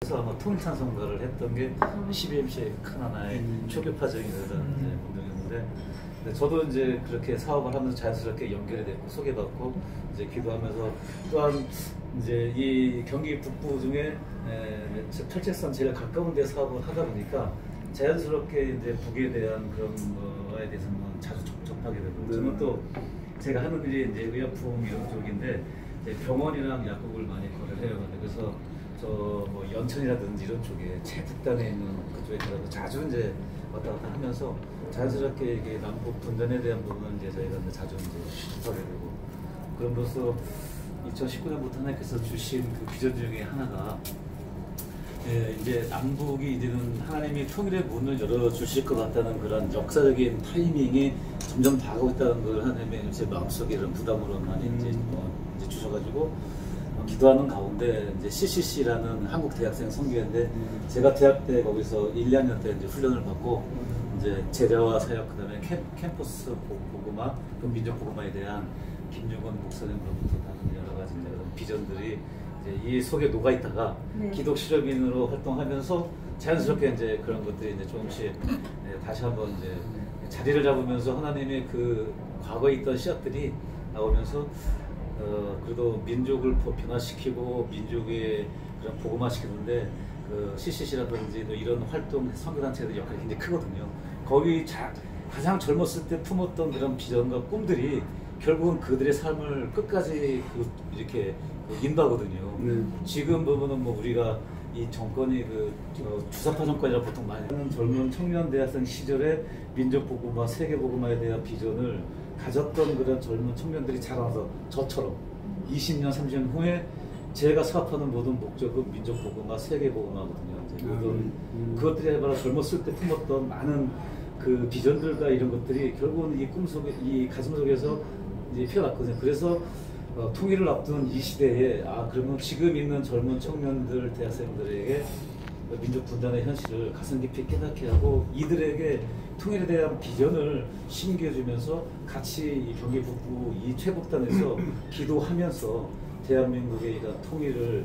그래서 아마 통일찬송가를 했던 게 CBMC의 큰 하나의 초교파적인 그런 분들이었는데, 저도 이제 그렇게 사업을 하면서 자연스럽게 연결이 됐고 소개받고 이제 기도하면서, 또한 이제 이 경기 북부 중에 철책선 제일 가까운 데 사업을 하다 보니까 자연스럽게 이제 북에 대한 그런 거에 대해서는 자주 접하게 되고, 저는 또 제가 하는 일이 이제 의약품 이런 쪽인데 병원이랑 약국을 많이 거래를 해요. 그래서 저 뭐 연천이라든지 이런 쪽에 최북단에 있는 그쪽에 가서 자주 이제 왔다 갔다 하면서 자연스럽게 이게 남북 분단에 대한 부분은 이제 저희가 이제 자주 이제 접하게 되고, 그럼으로써 2019년부터 하나님께서 주신 그 비전 중에 하나가 이제 남북이 이제는 하나님이 통일의 문을 열어 주실 것 같다는 그런 역사적인 타이밍이 점점 다가오고 있다는 걸 하나님의 제 마음속에 이런 부담으로 많이 이제 주셔가지고 기도하는 가운데 이제 CCC라는 한국 대학생 선교회인데, 제가 대학 때 거기서 1, 2학년 때 이제 훈련을 받고 이제 제자와 사역, 그다음에 캠퍼스 복음화, 그 민족 복음화에 대한 김유건 목사님으로부터 받은 여러 가지 그런 비전들이 이제 이 속에 녹아 있다가 기독 실업인으로 활동하면서 자연스럽게 이제 그런 것들이 이제 조금씩 다시 한번 이제 자리를 잡으면서 하나님의 그 과거에 있던 씨앗들이 나오면서 그래도 민족을 변화시키고 민족의 그런 복음화시키는데 그 CCC라든지 이런 활동 선교단체들 역할이 굉장히 크거든요. 거기 가장 젊었을 때 품었던 그런 비전과 꿈들이 결국은 그들의 삶을 끝까지 이렇게 인도하거든요. 지금 보면은 뭐 우리가 이 정권이 주사파 정권이라 보통 많이 하는 젊은 청년 대학생 시절에 민족 복음화, 세계 복음화에 대한 비전을 가졌던 그런 젊은 청년들이 자라나서 저처럼 20년, 30년 후에 제가 사업하는 모든 목적은 민족 복음화, 세계 복음화거든요. 그것들이 바로 젊었을 때 품었던 많은 그 비전들과 이런 것들이 결국은 이 꿈속에, 이 가슴 속에서 이제 피어났거든요. 그래서 통일을 앞둔 이 시대에 그러면 지금 있는 젊은 청년들, 대학생들에게 민족 분단의 현실을 가슴 깊이 깨닫게 하고 이들에게 통일에 대한 비전을 심겨주면서 같이 이 경기 북부 이 최북단에서 기도하면서 대한민국의 이런 통일을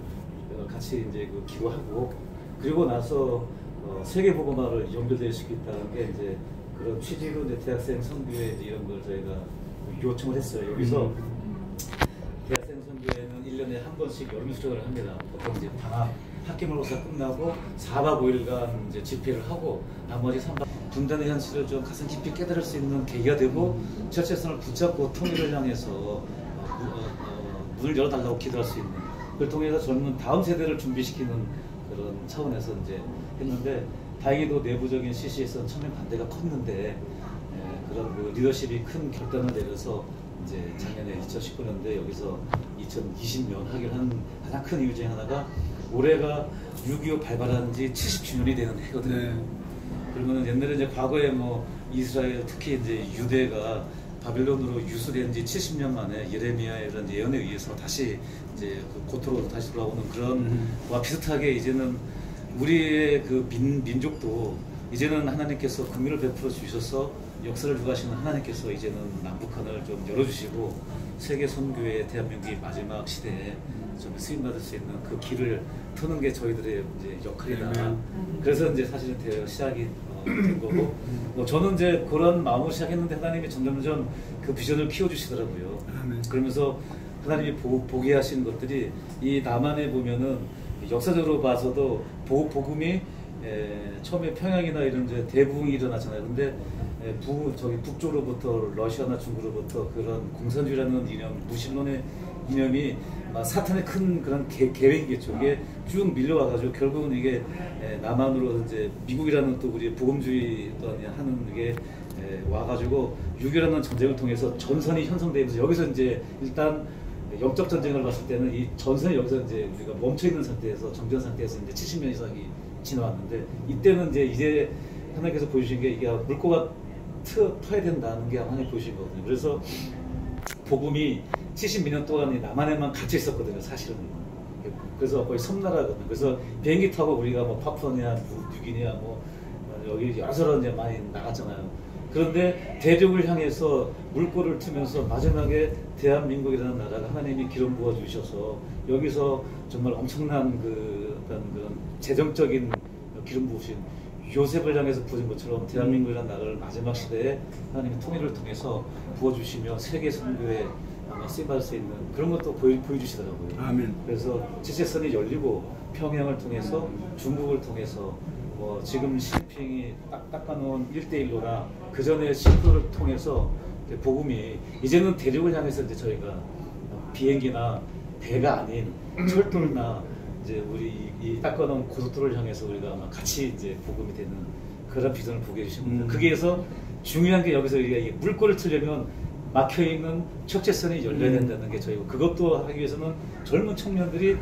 같이 이제 기도하고, 그리고 나서 세계 복음화를 연결될 수 있다는 게 이제 그런 취지로 이제 대학생 선교회 이런 걸 저희가 요청을 했어요. 여기서 대학생 선교회는 1년에 한 번씩 여름 수련을 합니다. 보통 이제 방학 학기말고사 끝나고 4박 5일간 이제 집회를 하고 나머지 3박 분단의 현실을 좀 가슴 깊이 깨달을 수 있는 계기가 되고 철책선을 붙잡고 통일을 향해서 문을 열어달라고 기도할 수 있는, 그걸 통해서 젊은 다음 세대를 준비시키는 그런 차원에서 이제 했는데, 다행히도 내부적인 CC에서는 처음에 반대가 컸는데 그런 그 리더십이 큰 결단을 내려서 이제 작년에 2019년도에 여기서 2020년 하기로 한 가장 큰 이유 중에 하나가 올해가 6.25 발발한 지 70주년이 되는 해거든요. 그러면 옛날에 이제 과거에 뭐 이스라엘 특히 이제 유대가 바빌론으로 유수된 지 70년 만에 예레미야의 이런 예언에 의해서 다시 이제 그 고토로 다시 돌아오는 그런 와 비슷하게 이제는 우리의 그 민족도 이제는 하나님께서 긍휼을 베풀어 주셔서 역사를 주가시는 하나님께서 이제는 남북한을 좀 열어주시고 세계 선교의 대한민국의 마지막 시대에 좀 쓰임받을 수 있는 그 길을 트는 게 저희들의 이제 역할이다. 그래서 이제 사실은 시작이 된 거고, 저는 이제 그런 마음으로 시작했는데 하나님이 점점점 그 비전을 키워주시더라고요. 그러면서 하나님이 보게 하신 것들이 이 남한에 보면은 역사적으로 봐서도 복음이 처음에 평양이나 이런 데 대부흥이 일어났잖아요. 근데 북쪽으로부터 러시아나 중국으로부터 그런 공산주의라는 이념, 무신론의 이념이 사탄의 큰 그런 계획이겠죠. 이게 쭉 밀려와가지고 결국은 이게 남한으로 이제 미국이라는 또 우리 복음주의 하는 게 와가지고 6.25라는 전쟁을 통해서 전선이 형성되면서 여기서 이제 일단 영적 전쟁을 봤을 때는 이 전선이 여기서 이제 우리가 멈춰 있는 상태에서 정전 상태에서 이제 70년 이상이 지나왔는데, 이때는 이제 하나님께서 보여주신 게 이게 물꼬가 터야 된다는 게 하나님 보여주신 거거든요. 그래서 복음이 72년 동안 남한에만 갇혀 있었거든요, 사실은. 그래서 거의 섬나라거든요. 그래서 비행기 타고 우리가 뭐 파푸아니아, 뉴기니아 뭐 여기 여러 이제 많이 나갔잖아요. 그런데 대륙을 향해서 물꼬를 트면서 마지막에 대한민국이라는 나라가 하나님이 기름 부어 주셔서 여기서 정말 엄청난 그 약간 그런 재정적인 기름 부으신 요셉을 향해서 부어진 것처럼 대한민국이라는 나라를 마지막 시대에 하나님의 통일을 통해서 부어주시며 세계 선교에 아마 쓰임받을 수 있는 그런 것도 보여주시더라고요. 아멘. 그래서 지체선이 열리고 평양을 통해서 중국을 통해서 지금 시진핑이 딱 닦아놓은 1대1로나 그 전에 실로를 통해서 복음이 이제는 대륙을 향해서 이제 저희가 비행기나 배가 아닌 철도나 이제 우리 이 닦아놓은 고속도로를 향해서 우리가 아마 같이 이제 복음이 되는 그런 비전을 보게 해주십니다. 거기에서 중요한 게 여기서 우리가 이게 물꼬를 틀려면 막혀있는 척제선이 열려야 된다는 게 저희고 그것도 하기 위해서는 젊은 청년들이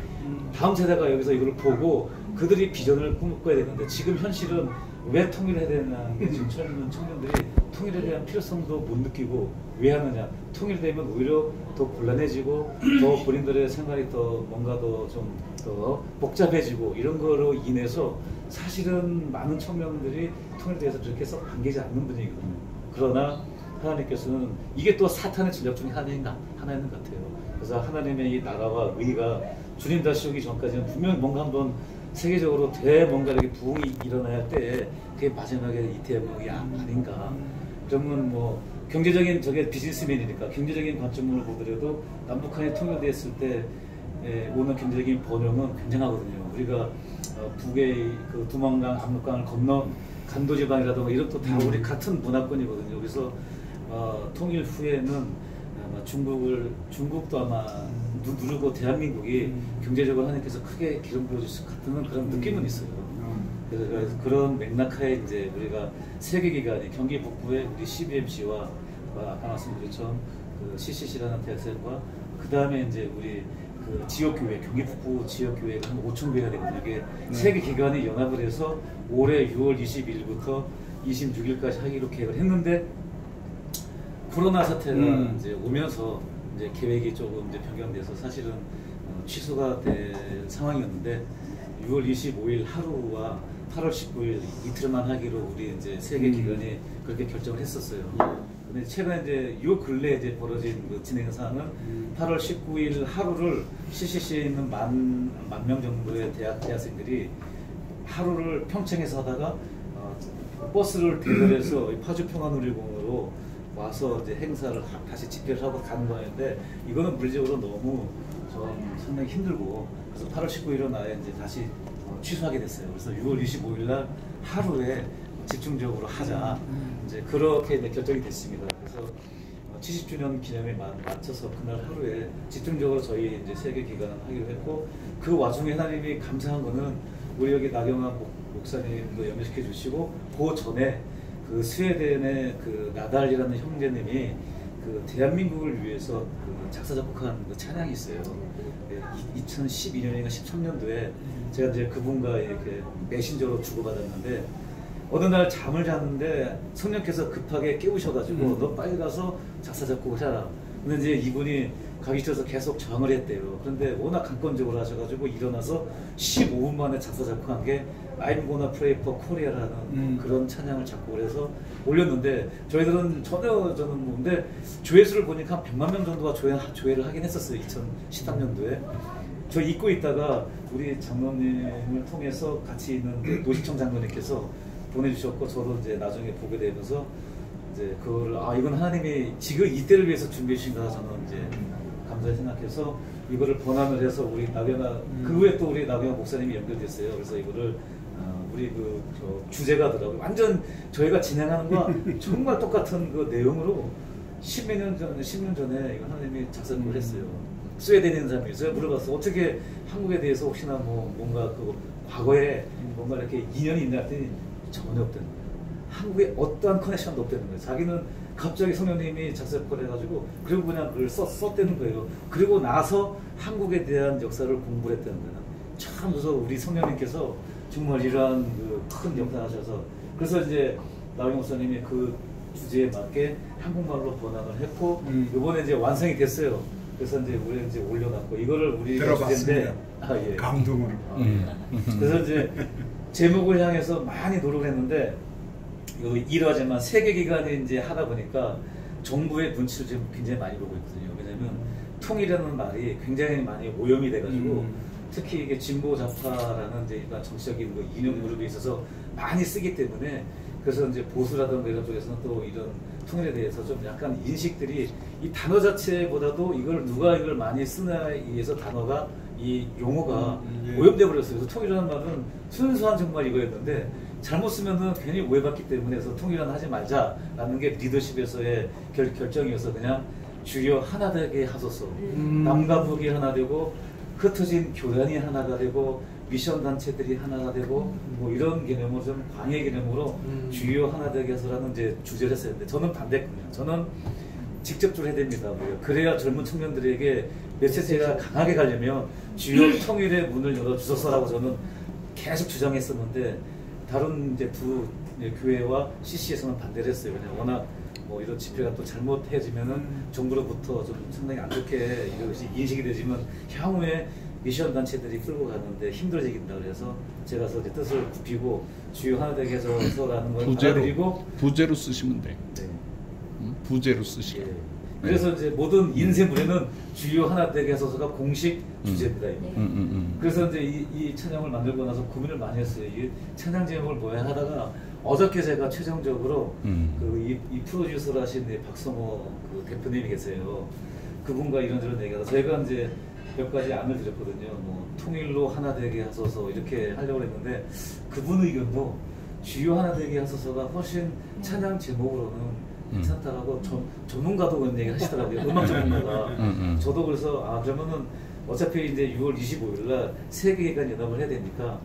다음 세대가 여기서 이걸 보고 그들이 비전을 꿈꿔야 되는데 지금 현실은 왜 통일해야 되는 게 지금 젊은 청년들이 통일에 대한 필요성도 못 느끼고 왜 하느냐 통일되면 오히려 더 곤란해지고 더 본인들의 생활이 더 뭔가 더 복잡해지고 이런 거로 인해서 사실은 많은 청년들이 통일에 대해서 그렇게 썩 반기지 않는 분위기거든요. 그러나 하나님께서는 이게 또 사탄의 전략 중에 하나인 것 같아요. 그래서 하나님의 이 나라와 의가 주님 다시 오기 전까지는 분명 뭔가 한번 세계적으로 뭔가 이렇게 부흥이 일어나야 할 때에 그게 마지막에 이 대목이 아닌가. 그러면 뭐 경제적인 저게 비즈니스맨이니까 경제적인 관점으로 보더라도 남북한이 통일됐을 때 오는 경제적인 번영은 굉장하거든요. 우리가 북의 그 두만강, 압록강을 건넌 간도지방이라든가 이것도 다 우리 같은 문화권이거든요. 그래서 통일 후에는 아마 중국도 아마 누르고 대한민국이 경제적으로 하나님께서 크게 기름 부어주실 것 같은 그런 느낌은 있어요. 그래서 그런 맥락하에 이제 우리가 세계기관이 경기 북부의 우리 CBMC와 아까 말씀드렸던 그 CCC라는 대학생과 그 다음에 이제 우리 그 지역교회, 경기 북부 지역교회가 한 5천 교회가 되거든요. 이게 세계기관이 연합을 해서 올해 6월 22일부터 26일까지 하기로 계획을 했는데 코로나 사태가 이제 오면서 이제 계획이 조금 이제 변경돼서 사실은 취소가 된 상황이었는데 6월 25일 하루와 8월 19일 이틀만 하기로 우리 이제 세계 기관이 그렇게 결정을 했었어요. 근데 최근에 이제 요 근래 이제 벌어진 그 진행 사항은 8월 19일 하루를 CCC에 있는 만 명 정도의 대학생들이 하루를 평창에서 하다가 버스를 대절해서 파주평화놀이공원으로 와서 이제 행사를 다시 집회를 하고 가는 거였는데 이거는 물리적으로 너무 좀 상당히 힘들고 그래서 8월 19일은 아예 이제 다시 취소하게 됐어요. 그래서 6월 25일 날 하루에 집중적으로 하자 이제 그렇게 이제 결정이 됐습니다. 그래서 70주년 기념에 맞춰서 그날 하루에 집중적으로 저희 이제 세계 기간을 하기로 했고 그 와중에 하나님이 감사한 거는 우리 여기 나경환 목사님도 연결시켜 주시고 그 전에 그 스웨덴의 그 나달이라는 형제님이 그 대한민국을 위해서 그 작사 작곡한 그 찬양이 있어요. 2012년인가 13년도에 제가 이제 그분과 이렇게 메신저로 주고받았는데 어느 날 잠을 잤는데 성령께서 급하게 깨우셔가지고 너 빨리 가서 작사 작곡을 해라. 근데 이제 이분이 가기 싫어서 계속 저항을 했대요. 그런데 워낙 강권적으로 하셔가지고 일어나서 15분 만에 작사 작곡한 게 I'm gonna pray for Korea라는 그런 찬양을 작곡을 해서 올렸는데 저희들은 전혀 저는 뭔데 조회수를 보니까 한 100만 명 정도가 조회를 하긴 했었어요. 2013년도에. 저 잊고 있다가 우리 장로님을 통해서 같이 있는 노시청 장로님께서 보내주셨고 저도 이제 나중에 보게 되면서 이제 그거를 이건 하나님이 지금 이때를 위해서 준비해 주신가 저는 이제 감사히 생각해서 이거를 번안을 해서 우리 나경아 그 후에 또 우리 나경아 목사님이 연결됐어요. 그래서 이거를 우리 그 주제가더라고요. 완전 저희가 진행하는 거와 정말 똑같은 그 내용으로 10년 전에 이거 하나님이 작성을 했어요. 스웨덴에 있는 사람이 있어요. 물어봤어. 어떻게 한국에 대해서 혹시나 뭐 뭔가 그 과거에 뭔가 이렇게 인연이 있나 했더니 전혀 없다는 거예요. 한국에 어떠한 커넥션도 없다는 거예요. 자기는 갑자기 성령님이 작성을 해가지고 그리고 그냥 그걸 썼다는 거예요. 그리고 나서 한국에 대한 역사를 공부를 했다는 거예요. 참 그래서 우리 성령님께서 정말 이러한 그 큰 역사를 하셔서 그래서 이제 나경원 목사님이 그 주제에 맞게 한국말로 번역을 했고 이번에 이제 완성이 됐어요. 그래서 이제 우리 이제 올려놨고 이거를 우리가 주제인데 예. 감동으로. 그래서 이제 제목을 향해서 많이 노력을 했는데 이러하지만 세계 기관이 이제 하다 보니까 정부의 눈치를 지금 굉장히 많이 보고 있거든요. 왜냐하면 통일이라는 말이 굉장히 많이 오염이 돼가지고 특히 이게 진보 좌파라는 이제 일반 정치적인 그 이념 그룹에 있어서 많이 쓰기 때문에 그래서 이제 보수라든가 이런 쪽에서는 또 이런 통일에 대해서 좀 약간 인식들이 이 단어 자체보다도 누가 이걸 많이 쓰나에 의해서 단어가 이 용어가 오염돼 버렸어요. 그래서 통일이라는 말은 순수한 정말 이거였는데 잘못 쓰면은 괜히 오해받기 때문에 그래서 통일은 하지 말자라는 게 리더십에서의 결정이어서 그냥 주여 하나 되게 하소서. 남과 북이 하나 되고 흩어진 교단이 하나가 되고 미션 단체들이 하나가 되고 뭐 이런 개념으로 좀 광해 개념으로 주요 하나 되게 해서라는 이제 주제를 했었는데 저는 반대거든요. 저는 직접적으로 해야 됩니다. 그래야 젊은 청년들에게 메시지가 강하게 가려면 주요 통일의 문을 열어 주소서라고 저는 계속 주장했었는데 다른 이제 두 교회와 CC에서는 반대를 했어요. 그냥 워낙 뭐 이런 집회가 또 잘못해지면은 정부로부터 좀 상당히 안 좋게 이것이 인식이 되지만 향후에 미션 단체들이 끌고 가는데 힘들어지긴다 그래서 제가 이제 뜻을 굽히고 주요 하나 되게 해서라는 걸 받아들이고 부제로 쓰시면 돼. 네. 부제로 쓰시고. 예. 그래서 이제 모든 인쇄물에는 주요 하나 되게 해서가 공식 주제입니다. 그래서 이제 이 찬양을 만들고 나서 고민을 많이 했어요. 이 찬양 제목을 뭐야 하다가 어저께 제가 최종적으로 이 프로듀서를 하신 박성호 그 대표님이 계세요. 그분과 이런저런 얘기하다 저희가 이제 몇 가지 안을 드렸거든요. 뭐 통일로 하나 되게 하소서 이렇게 하려고 했는데 그분 의견도 주요 하나 되게 하소서가 훨씬 찬양 제목으로는 괜찮다라고 전문가도 그런 얘기 하시더라고요. 음악 전문가가. 저도 그래서 그러면은 어차피 이제 6월 25일 날 세계간 연합을 해야 되니까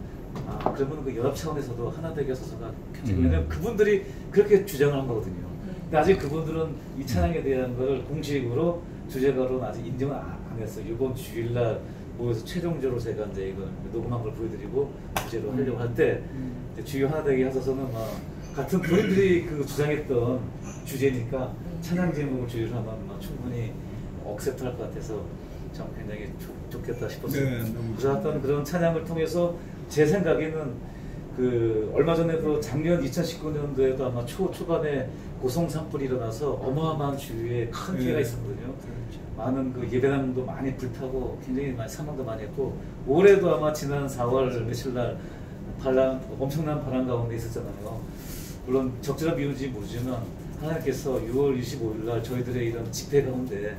그러면 그 연합 차원에서도 하나 되게 하소서가 왜냐면 그분들이 그렇게 주장을 한 거거든요. 근데 아직 그분들은 이 찬양에 대한 걸 공식으로 주제가로는 아직 인정을 안 했어요. 이번 주일날 모여서 최종적으로 제가 이제 이걸 녹음한 걸 보여드리고 주제로 하려고 할 때 주요 하나 되게 하소서는 같은 본인들이 그 주장했던 주제니까 찬양 제목을 주제로 하면 충분히 억셉트할 것 같아서 참 굉장히 좋겠다 싶었어요. 네, 그래서 어떤 그런 찬양을 통해서 제 생각에는 그 얼마 전에 그 작년 2019년도에도 아마 초반에 고성 산불이 일어나서 어마어마한 주위에 큰 피해가 있었거든요. 많은 그 예배당도 많이 불타고 굉장히 많이 사망도 많이 했고 올해도 아마 지난 4월 며칠 날 엄청난 바람 가운데 있었잖아요. 물론 적절한 비유인지 모르지만 하나님께서 6월 25일 날 저희들의 이런 집회 가운데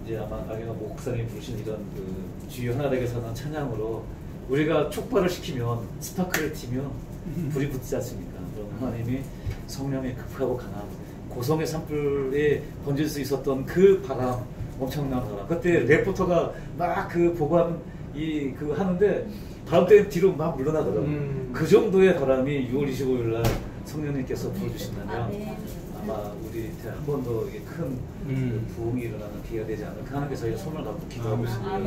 이제 아마 나경원 목사님이 부르신 이런 그 주요 하나 되게 사는 찬양으로 우리가 촉발을 시키면 스파크를 튀면 불이 붙지 않습니까? 그럼 하나님이 성령의 급하고 강한 고성의 산불에 번질 수 있었던 그 바람, 엄청난 바람. 그때 레포터가 막 그 보고하는 그 하는데 바람 때문에 뒤로 막 물러나더라고요. 그 정도의 바람이 6월 25일 날 성령님께서 불어주신다면 아마 우리 한 번 더 큰 부흥이 일어나는 기회가 되지 않을까 하는 게 저희가 소망을 갖고 기도하고 있습니다.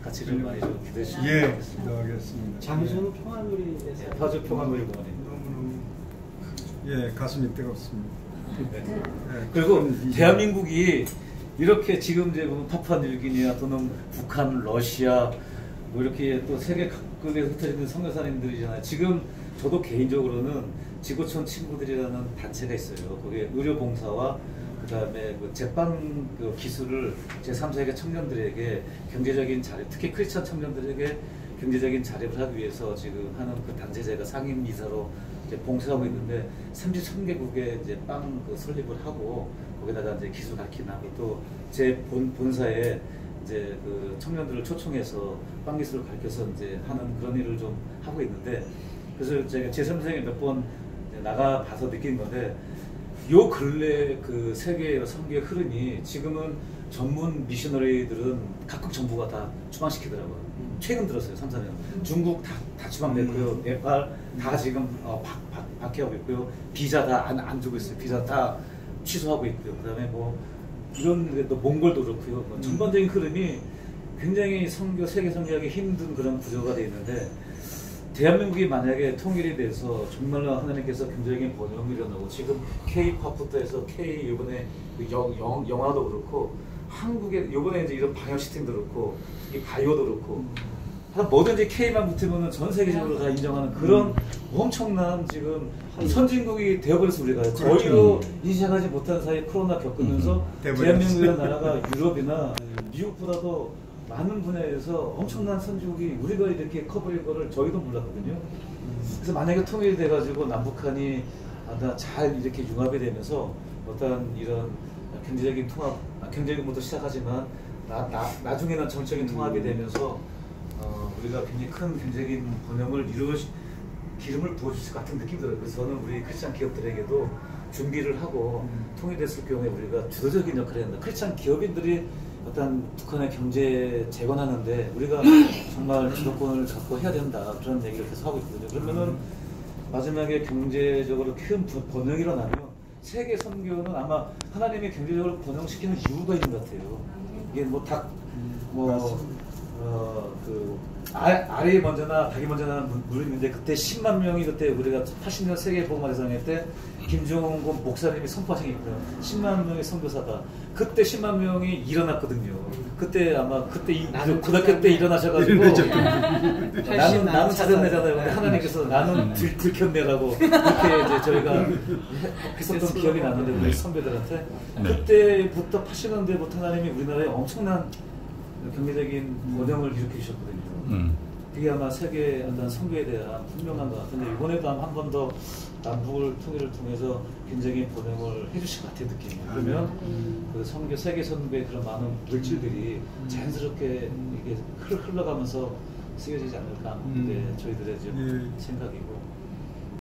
같이 좀 많이 좀 기도해 주시면 좋겠습니다. 기도하겠습니다. 장소는 평안누리에서 파주 평안누리공원에 너무너무 가슴이 뜨겁습니다. 네. 그리고 대한민국이 이렇게 지금 이제 보면 파푸아뉴기니아 또는 북한, 러시아 뭐 이렇게 또 세계 각국에서 흩어지는 선교사님들이잖아요. 지금 저도 개인적으로는 지구촌 친구들이라는 단체가 있어요. 거기에 의료봉사와 그다음에 그 제빵 그 기술을 제3세계 청년들에게 경제적인 자립, 특히 크리스천 청년들에게 경제적인 자립을 하기 위해서 지금 하는 그 단체제가 상임이사로 이제 봉사하고 있는데 33개국에 이제 빵 그 설립을 하고 거기다가 이제 기술 가르치나 또 제 본사에 이제 그 청년들을 초청해서 빵 기술을 가르쳐서 이제 하는 그런 일을 좀 하고 있는데 그래서 제가 제 선생님이 몇 번 나가 봐서 느낀 건데 요 근래 그 세계의 선교의 흐름이 지금은 전문 미셔너리들은 각국 정부가 다 추방시키더라고요. 최근 들었어요. 3, 4년. 중국 다 추방됐고요. 네팔 다 지금 박해하고 있고요. 비자 다 안 주고 있어요. 비자 다 취소하고 있고요. 그 다음에 뭐 이런 또 몽골도 그렇고요. 뭐 전반적인 흐름이 굉장히 세계 선교하기 힘든 그런 구조가 되어 있는데 대한민국이 만약에 통일이 돼서 정말로 하나님께서 경제적인 번영이 일어나고 지금 K-팝부터 해서 이번에 영화도 그렇고 한국에 이번에 이제 이런 방역 시스템도 그렇고 이 바이오도 그렇고 뭐든지 K만 붙으면 전 세계적으로 다 인정하는 그런 엄청난 지금 선진국이 되어버려서 우리가 거의로 인식하지 못한 사이에 코로나 겪으면서 대한민국이라는 나라가 유럽이나 미국보다도 많은 분야에서 엄청난 선진국이 우리가 이렇게 커버린 거를 저희도 몰랐거든요. 그래서 만약에 통일이 돼가지고 남북한이 잘 이렇게 융합이 되면서 어떤 이런 경제적인 통합, 경제적인 것도 시작하지만 나중에는 정적인 통합이 되면서 우리가 굉장히 큰 경제적인 번영을 기름을 부어줄 것 같은 느낌이 들어요. 그래서 저는 우리 크리스찬 기업들에게도 준비를 하고 통일됐을 경우에 우리가 주도적인 역할을 해야 된다. 크리스찬 기업인들이 어떤 북한의 경제 재건하는데 우리가 정말 주도권을 갖고 해야 된다. 그런 얘기를 계속 하고 있거든요. 그러면은 마지막에 경제적으로 큰 번영이 일어나면 세계 선교는 아마 하나님이 경제적으로 번영시키는 이유가 있는 것 같아요. 이게 아래에 먼저나 닭이 먼저나 물인데 그때 10만 명이 그때 우리가 80년 세계 복음화 대상회 때 김종훈 목사님이 선포하신 게 있거든요. 10만 명의 선교사다. 그때 10만 명이 일어났거든요. 그때 아마 고등학교 때 일어나셔가지고 나는 찾아내잖아요. 근데 하나님께서 나는 들켰네라고 그렇게 이제 저희가 했었던 기억이 나는데 우리 선배들한테 그때부터 80년대부터 하나님이 우리나라에 엄청난 경제적인 번영을 일으켜 주셨거든요. 그게 아마 세계 어떤 선교에 대한 분명한 것 같은데 이번에도 한 번 더 남북을 통일을 통해서 굉장히 번영을 해주실 것 같아요, 느낌이. 그러면 그 세계 선교의 그런 많은 물질들이 자연스럽게 이게 흘러가면서 쓰여지지 않을까 하는 게 저희들의 지금 생각이고.